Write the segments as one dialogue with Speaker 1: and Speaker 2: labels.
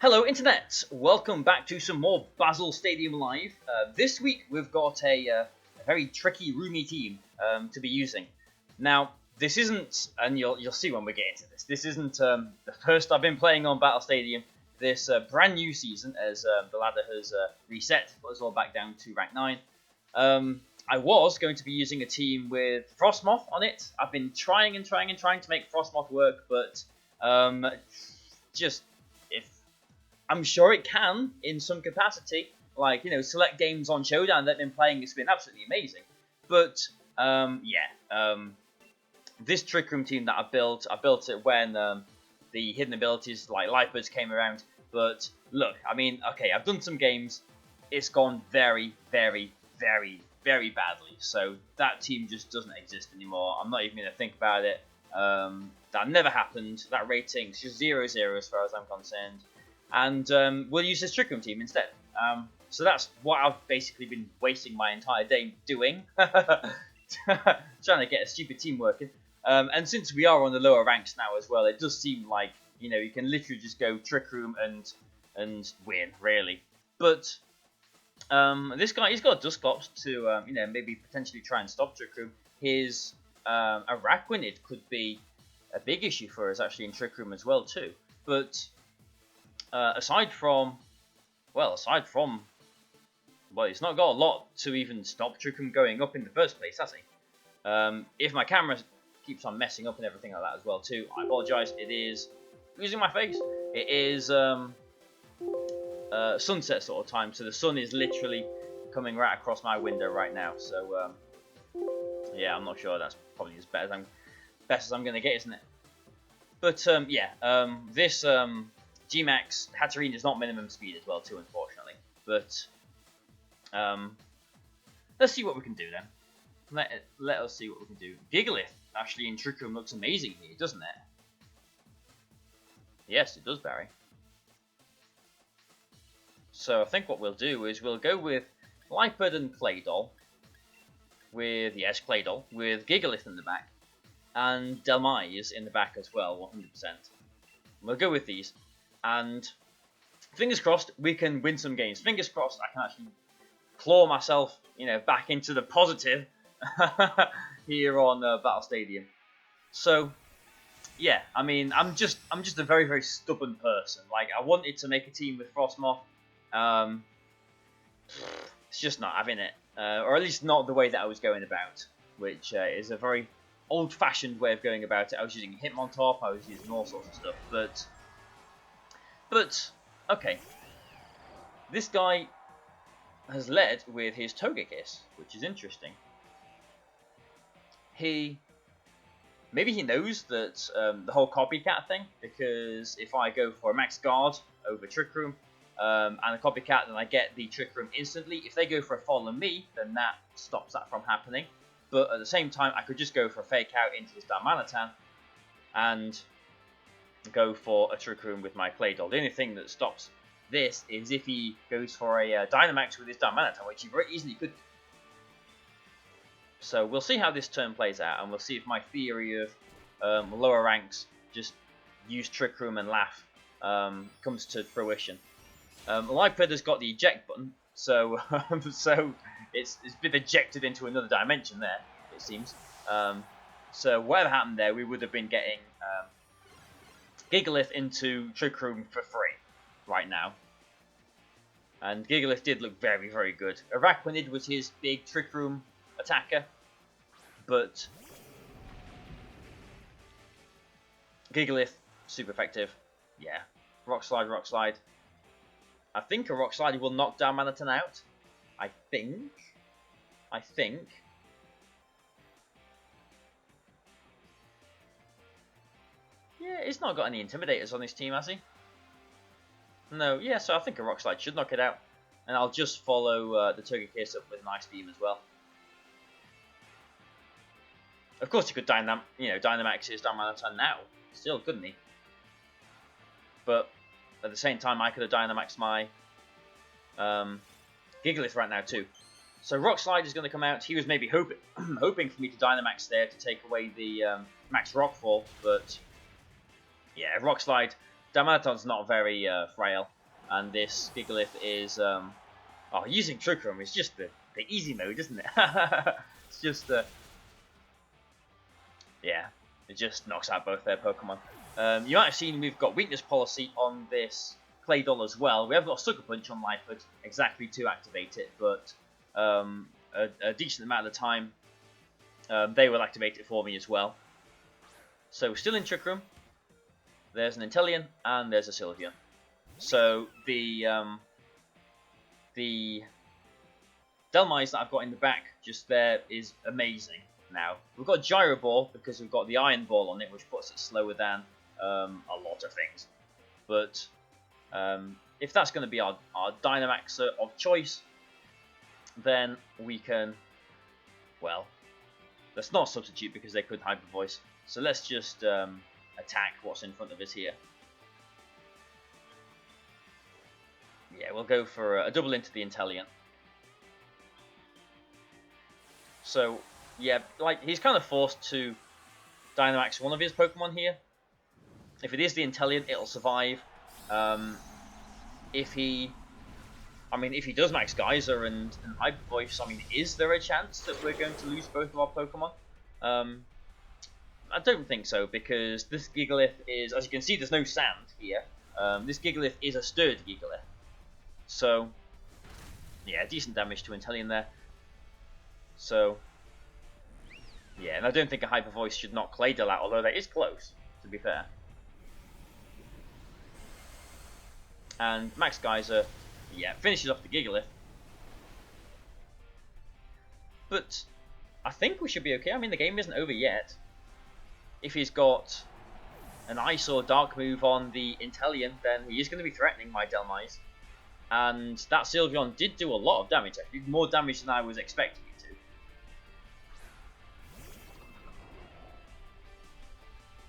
Speaker 1: Hello Internet, welcome back to some more Bazzle Stadium Live. This week we've got a very tricky, roomy team to be using. Now, this isn't, and you'll see when we get into this isn't the first I've been playing on Battle Stadium this brand new season, as the ladder has reset, put us all back down to rank 9. I was going to be using a team with Frostmoth on it. I've been trying to make Frostmoth work, but I'm sure it can in some capacity. Like, you know, select games on Showdown that I've been playing, it's been absolutely amazing. But, this Trick Room team that I built it when the hidden abilities like Lifebirds came around. But, look, I mean, okay, I've done some games. It's gone very, very, very, very badly. So, that team just doesn't exist anymore. I'm not even going to think about it. That never happened. That rating's just 0-0 as far as I'm concerned. And we'll use this Trick Room team instead. So that's what I've basically been wasting my entire day doing. Trying to get a stupid team working. And since we are on the lower ranks now as well, it does seem like, you know, you can literally just go Trick Room and win, really. But this guy, he's got Dusclops to, you know, maybe potentially try and stop Trick Room. His Araquanid could be a big issue for us, actually, in Trick Room as well, too. But aside from, it's not got a lot to even stop Trick Room going up in the first place, has he? If my camera keeps on messing up and everything like that as well too, I apologise. It is losing my face. It is sunset sort of time, so the sun is literally coming right across my window right now. So yeah, I'm not sure. That's probably as best as I'm going to get, isn't it? But this G-Max Hatterene is not minimum speed as well too, unfortunately. But let's see what we can do then. Let us see what we can do. Gigalith actually in Trick Room looks amazing here, doesn't it? Yes, it does, Barry. So I think what we'll do is we'll go with Lipard and Claydol. Claydol, with Gigalith in the back. And DHELMISE in the back as well, 100%. We'll go with these. And fingers crossed, we can win some games. Fingers crossed, I can actually claw myself, you know, back into the positive here on Battle Stadium. So, yeah, I mean, I'm just a very, very stubborn person. Like, I wanted to make a team with Frostmoth. It's just not having it, or at least not the way that I was going about, which is a very old-fashioned way of going about it. I was using Hitmontop, I was using all sorts of stuff, But, okay, this guy has led with his Togekiss, which is interesting. Maybe he knows that the whole copycat thing, because if I go for a Max Guard over Trick Room and a copycat, then I get the Trick Room instantly. If they go for a Follow Me, then that stops that from happening. But at the same time, I could just go for a Fake Out into his Darmanitan and go for a Trick Room with my Claydol. The only thing that stops this is if he goes for a Dynamax with his Darmanitan, which he very easily could. So we'll see how this turn plays out, and we'll see if my theory of lower ranks, just use Trick Room and laugh, comes to fruition. Lipard has got the eject button, so so it's been ejected into another dimension there, it seems. So whatever happened there, we would have been getting Gigalith into Trick Room for free right now. And Gigalith did look very, very good. Araquanid was his big Trick Room attacker, but Gigalith, super effective. Yeah. Rock Slide, Rock Slide. I think a Rock Slide will knock down Darmanitan out. I think. Yeah, he's not got any Intimidators on his team, has he? No, yeah, so I think a Rock Slide should knock it out. And I'll just follow the Togekiss up with an Ice Beam as well. Of course, he could Dynamax his Darmanitan now. Still, couldn't he? But at the same time, I could have Dynamaxed my Gigalith right now too. So Rock Slide is going to come out. He was maybe hoping for me to Dynamax there to take away the Max Rockfall, but yeah, Rock Slide. Darmanitan's not very frail, and this Gigalith is using Trick Room is just the easy mode, isn't it? It's just yeah, it just knocks out both their Pokemon. You might have seen we've got Weakness Policy on this Clay Doll as well. We have got Sucker Punch on Lightfoot exactly to activate it, but a decent amount of the time they will activate it for me as well. So we're still in Trick Room. There's an Inteleon and there's a Sylveon. So the DHELMISE that I've got in the back just there is amazing. Now we've got Gyro Ball because we've got the Iron Ball on it, which puts it slower than a lot of things. But if that's going to be our Dynamaxer of choice, then we can, well, let's not substitute because they could Hyper Voice. So let's just attack what's in front of us here. Yeah, we'll go for a double into the Inteleon. So, yeah, like, he's kind of forced to Dynamax one of his Pokemon here. If it is the Inteleon, it'll survive. If he does Max Geyser and Hyper Voice, I mean, is there a chance that we're going to lose both of our Pokemon? I don't think so, because this Gigalith is, as you can see, there's no sand here. This Gigalith is a sturdy Gigalith. So, yeah, decent damage to Inteleon there. So, yeah, and I don't think a Hyper Voice should knock Claydol out, although that is close, to be fair. And Max Geyser, yeah, finishes off the Gigalith. But I think we should be okay. I mean, the game isn't over yet. If he's got an Ice or Dark move on the Inteleon, then he is going to be threatening my DHELMISE. And that Sylveon did do a lot of damage, actually, more damage than I was expecting it to.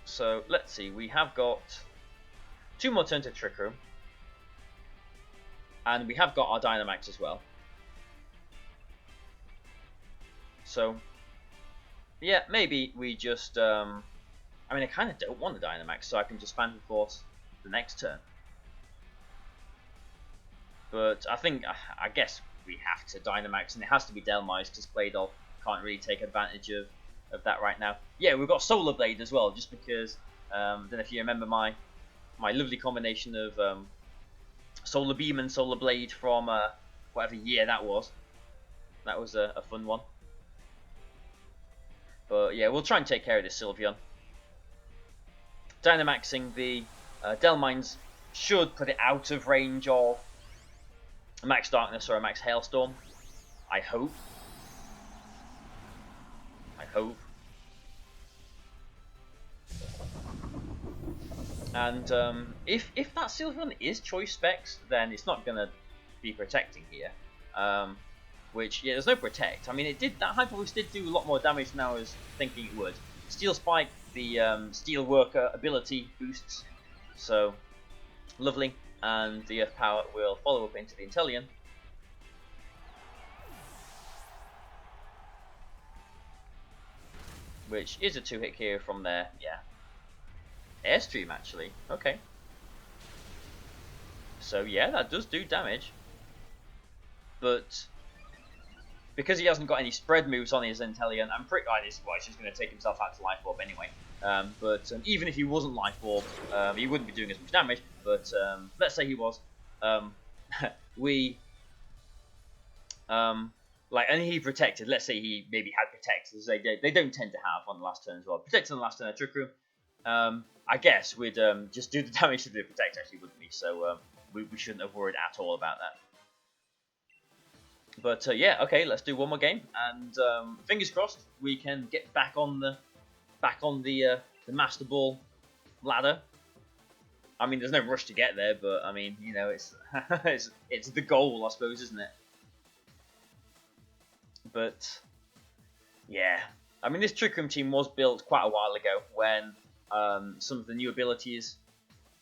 Speaker 1: So, let's see, we have got 2 more turns of Trick Room. And we have got our Dynamax as well. So, yeah, maybe we just, I mean, I kind of don't want the Dynamax, so I can just Phantom Force the next turn. But I guess we have to Dynamax, and it has to be DHELMISE, because Claydol can't really take advantage of that right now. Yeah, we've got Solar Blade as well, just because, I don't know if you remember my lovely combination of Solar Beam and Solar Blade from whatever year that was. That was a fun one. But yeah, we'll try and take care of this Sylveon. Dynamaxing the DHELMISE should put it out of range of a Max Darkness or a Max Hailstorm. I hope. And if that Sylveon is choice specs, then it's not going to be protecting here. Which, yeah, there's no protect. I mean, that Hyper Voice did do a lot more damage than I was thinking it would. Steel Spike, the Steel Worker ability boosts. So, lovely. And the Earth Power will follow up into the Inteleon. Which is a 2-hit KO from there, yeah. Airstream, actually. Okay. So, yeah, that does do damage. But because he hasn't got any spread moves on his Inteleon, I'm pretty... he's just going to take himself out to Life Orb anyway. But even if he wasn't Life Orb, he wouldn't be doing as much damage. But let's say he was. And he protected. Let's say he maybe had protectors. They don't tend to have on the last turn as well. Protect on the last turn of Trick Room. I guess we'd just do the damage to the protect, actually, wouldn't we? So we shouldn't have worried at all about that. But yeah, okay, let's do one more game, and fingers crossed we can get back on the Master Ball ladder. I mean, there's no rush to get there, but I mean, you know, it's it's the goal, I suppose, isn't it? But yeah, I mean, this Trick Room team was built quite a while ago when some of the new abilities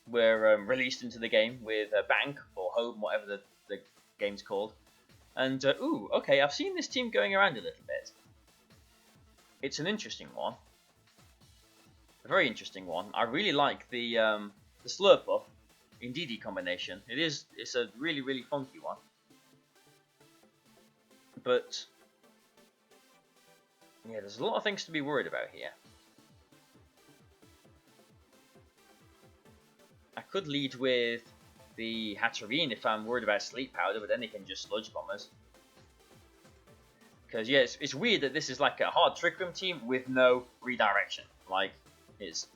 Speaker 1: were released into the game with Bank or Home, whatever the game's called. And ooh, okay, I've seen this team going around a little bit. It's an interesting one, a very interesting one. I really like the Slurpuff. Indeedee combination. It's a really, really funky one. But yeah, there's a lot of things to be worried about here. I could lead with the Hatterene if I'm worried about Sleep Powder, but then they can just Sludge Bomb us. Because yeah, it's weird that this is like a hard Trick Room team with no redirection. Like, it's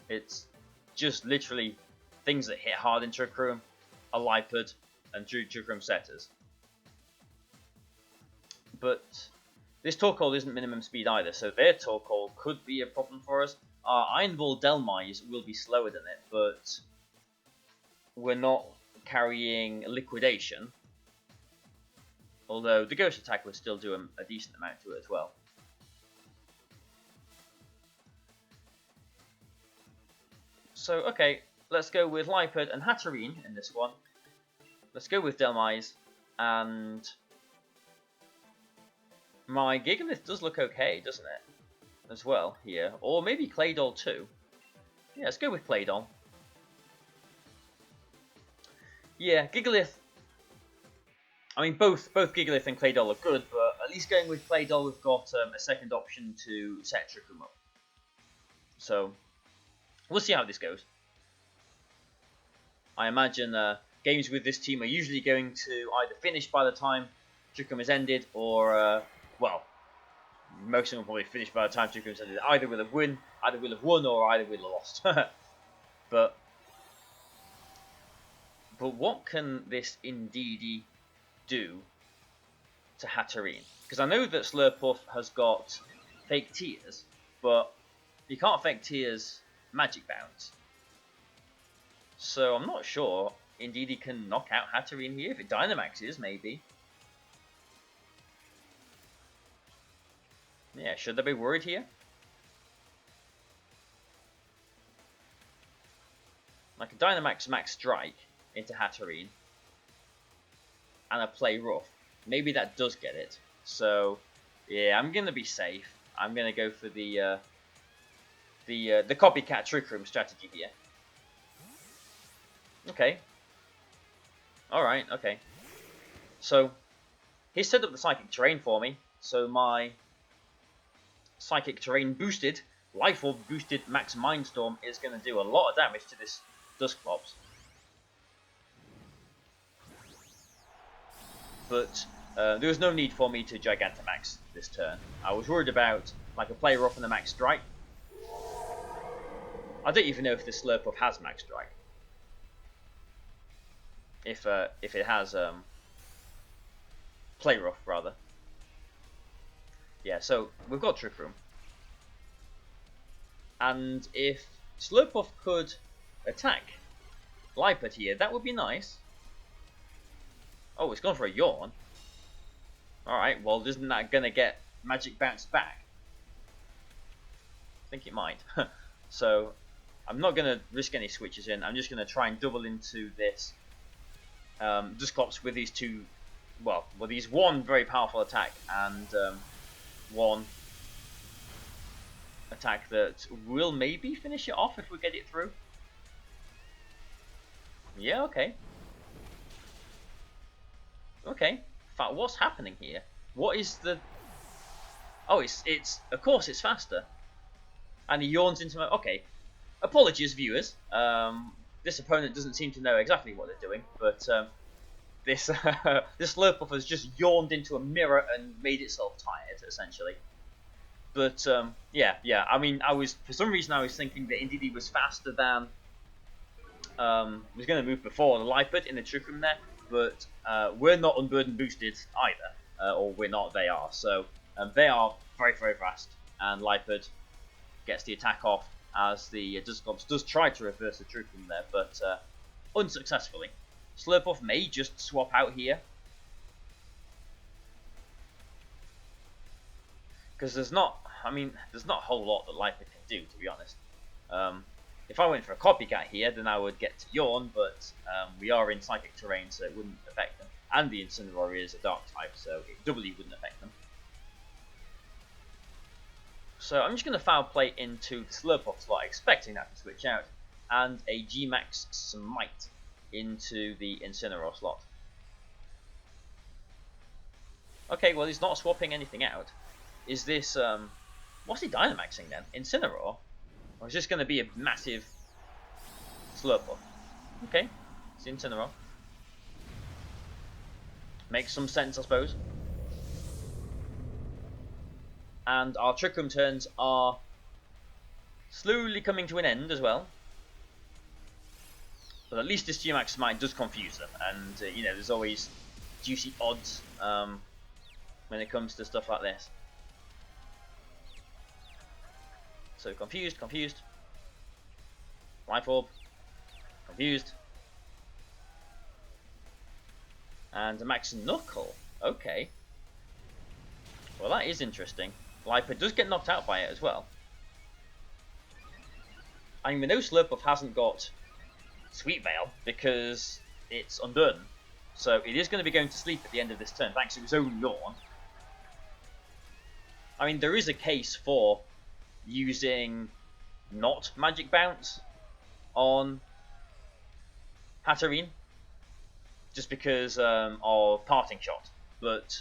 Speaker 1: it's just literally things that hit hard in Trick Room, a Lipard, and Trick Room setters. But this Torkoal isn't minimum speed either, so their Torkoal could be a problem for us. Our Iron Ball DHELMISE will be slower than it, but we're not carrying Liquidation. Although the Ghost Attack would still do a decent amount to it as well. So, okay, let's go with Lipard and Hatterene in this one. Let's go with DHELMISE, and my Gigalith does look okay, doesn't it? As well, here. Or maybe Claydol too. Yeah, let's go with Claydol. Yeah, Gigalith. I mean, both Gigalith and Claydol are good, but at least going with Claydol, we've got a second option to set Trick Room up. So, we'll see how this goes. I imagine games with this team are usually going to either finish by the time Trick Room is ended, or, well, most of them will probably finish by the time Trick Room is ended. Either we'll have won, or either we'll have lost. But what can this Indeedee do to Hatterene? Because I know that Slurpuff has got Fake Tears, but you can't Fake Tears Magic Bounce. So I'm not sure Indeedee can knock out Hatterene here. If it Dynamaxes, maybe. Yeah, should they be worried here? Like a Dynamax Max Strike into Hatterene and a Play Rough. Maybe that does get it. So yeah, I'm gonna be safe. I'm gonna go for the copycat Trick Room strategy here. Okay. Alright, okay. So he set up the Psychic Terrain for me. So my Psychic Terrain boosted, Life Orb boosted Max Mindstorm is going to do a lot of damage to this Dusclops. But there was no need for me to Gigantamax this turn. I was worried about like a Play Rough and a Max Strike. I don't even know if this Slurpuff has Max Strike. If it has Play Rough rather. Yeah, so we've got Trick Room. And if Slurpuff could attack Lipard here, that would be nice. Oh, it's gone for a Yawn. Alright, well, isn't that going to get Magic Bounce back? I think it might. So, I'm not going to risk any switches in. I'm just going to try and double into this Dusclops with these two, well, these one very powerful attack and one attack that will maybe finish it off if we get it through. Yeah, okay. Okay. In fact, what's happening here? What is the... Oh, it's of course it's faster. And he yawns into my... Okay. Apologies, viewers. This opponent doesn't seem to know exactly what they're doing, but this this Slurpuff has just yawned into a mirror and made itself tired, essentially. But yeah. I mean, for some reason I was thinking that Indeedee was faster than was going to move before the Lipard in the Trick Room there, but we're not Unburden boosted either, or we're not. They are. So they are very fast, and Lipard gets the attack off as the Dusclops does try to reverse the Trick Room there, but unsuccessfully. Slurpuff may just swap out here. Because there's not a whole lot that Lipard can do, to be honest. If I went for a copycat here, then I would get to Yawn, but we are in Psychic Terrain, so it wouldn't affect them. And the Incineroar is a Dark type, so it doubly wouldn't affect them. So I'm just going to Foul Play into the Slurpuff slot, expecting that to switch out. and a G-Max Smite into the Incineroar slot. Okay, well he's not swapping anything out. Is this, what's he Dynamaxing then? Incineroar? Or is this going to be a massive Slurpuff? Okay, it's Incineroar. Makes some sense, I suppose. And our Trick Room turns are slowly coming to an end as well. But at least this G-Max Smite does confuse them, and you know, there's always juicy odds when it comes to stuff like this. So confused. Life Orb, confused. And a Max Knuckle, okay. Well, that is interesting. Lifer does get knocked out by it as well. I mean, we know Slurpuff hasn't got Sweet Veil because it's unburdened. So it is going to be going to sleep at the end of this turn, thanks to its own yawn. I mean, there is a case for using not Magic Bounce on Hatterene, just because of Parting Shot. But,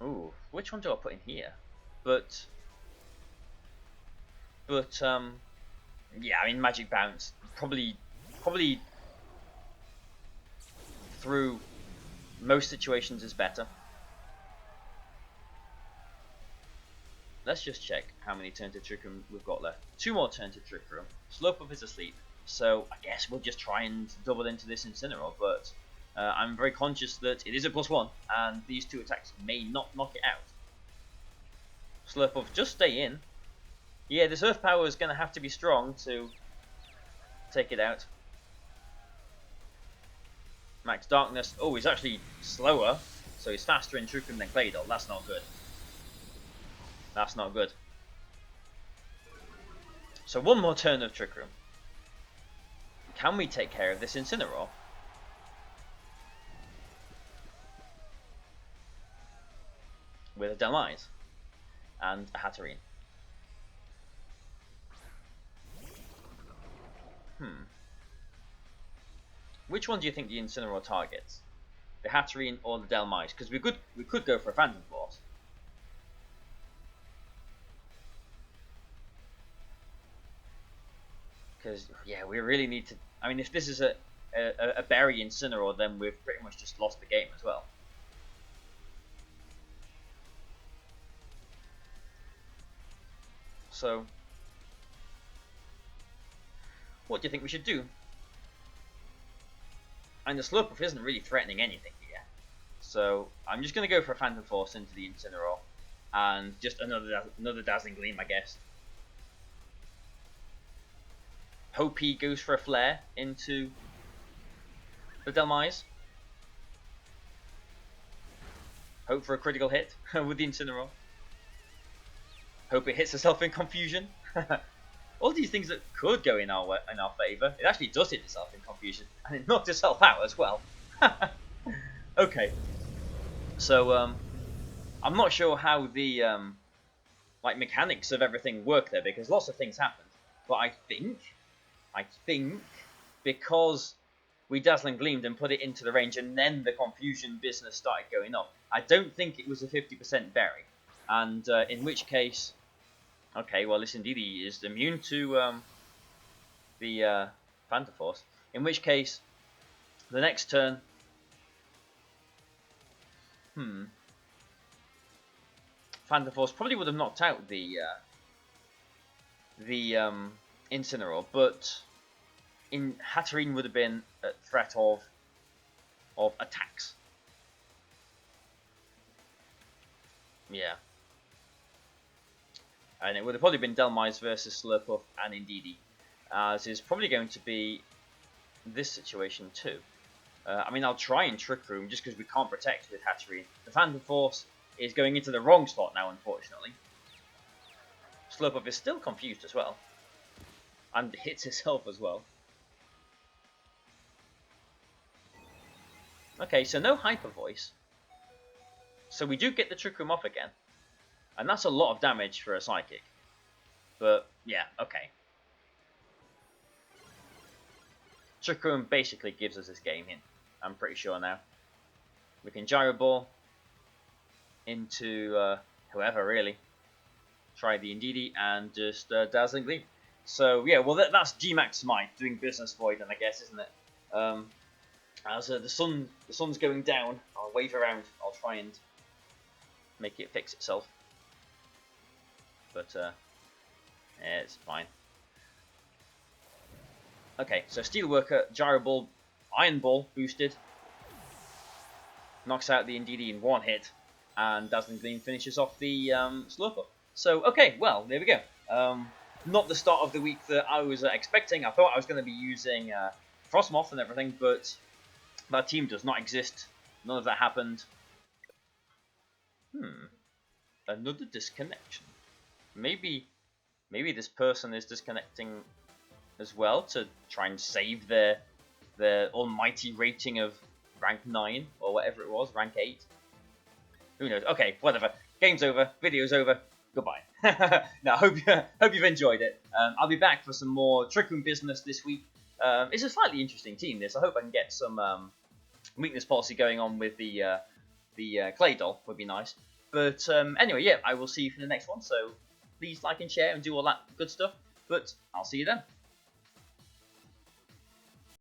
Speaker 1: ooh, which one do I put in here? But yeah, I mean, Magic Bounce probably through most situations is better. Let's just check how many turns to Trick Room we've got left. 2 more turns to Trick Room. Slurpuff is asleep, so I guess we'll just try and double into this Incineroar, but I'm very conscious that it is a +1, and these 2 attacks may not knock it out. Slurpuff, just stay in. Yeah, this Earth Power is going to have to be strong to take it out. Max Darkness. Oh, he's actually slower, so he's faster in Trick Room than Claydol. That's not good. That's not good. So 1 more turn of Trick Room. Can we take care of this Incineroar? With a DHELMISE and a Hatterene. Which one do you think the Incineroar targets? The Hatterene or the DHELMISE? Because we could go for a Phantom Force. Because yeah, we really need to. I mean, if this is a Berry Incineroar, then we've pretty much just lost the game as well. So, what do you think we should do? And the Slurpuff isn't really threatening anything here. So, I'm just going to go for a Phantom Force into the Incineroar. And just another Dazzling Gleam, I guess. Hope he goes for a Flare into the DHELMISE. Hope for a critical hit with the Incineroar. Hope it hits itself in Confusion. All these things that could go in our favour. It actually does hit itself in Confusion, and it knocked itself out as well. Okay, so I'm not sure how the like mechanics of everything work there, because lots of things happened. But I think because we Dazzling Gleamed and put it into the range, and then the Confusion business started going up, I don't think it was a 50% berry. And in which case, okay, well, this indeed he is immune to the Phantom Force. In which case, the next turn, Phantom Force probably would have knocked out the Incineroar, but Hatterene would have been at threat of attacks. Yeah. And it would have probably been DHELMISE versus Slurpuff and Indeedee, as is probably going to be this situation too. I mean, I'll try and Trick Room just because we can't protect with Hatterene. The Phantom Force is going into the wrong slot now, unfortunately. Slurpuff is still confused as well, and hits itself as well. Okay, so no Hyper Voice. So we do get the Trick Room off again. And that's a lot of damage for a Psychic. But, yeah, okay. Trick Room basically gives us this game in. I'm pretty sure now. We can Gyro Ball into whoever, really. Try the Indeedee and just Dazzling Gleam. So, yeah, well, that's G-Max Smite doing business for you then, I guess, isn't it? As the sun's going down, I'll wave around. I'll try and make it fix itself. But, yeah, it's fine. Okay, so Steelworker, Gyro Ball, Iron Ball boosted. Knocks out the Indeedee in one hit. And Dazzling Gleam finishes off the Slurper. So, okay, well, there we go. Not the start of the week that I was expecting. I thought I was going to be using Frostmoth and everything, but that team does not exist. None of that happened. Another disconnection. Maybe this person is disconnecting as well to try and save their almighty rating of rank 9 or whatever it was, rank 8. Who knows? Okay, whatever. Game's over. Video's over. Goodbye. Now, hope you've enjoyed it. I'll be back for some more Trick Room business this week. It's a slightly interesting team, this. I hope I can get some weakness policy going on with the Clay Doll. Would be nice. But anyway, yeah, I will see you for the next one. So please like and share and do all that good stuff. But I'll see you then.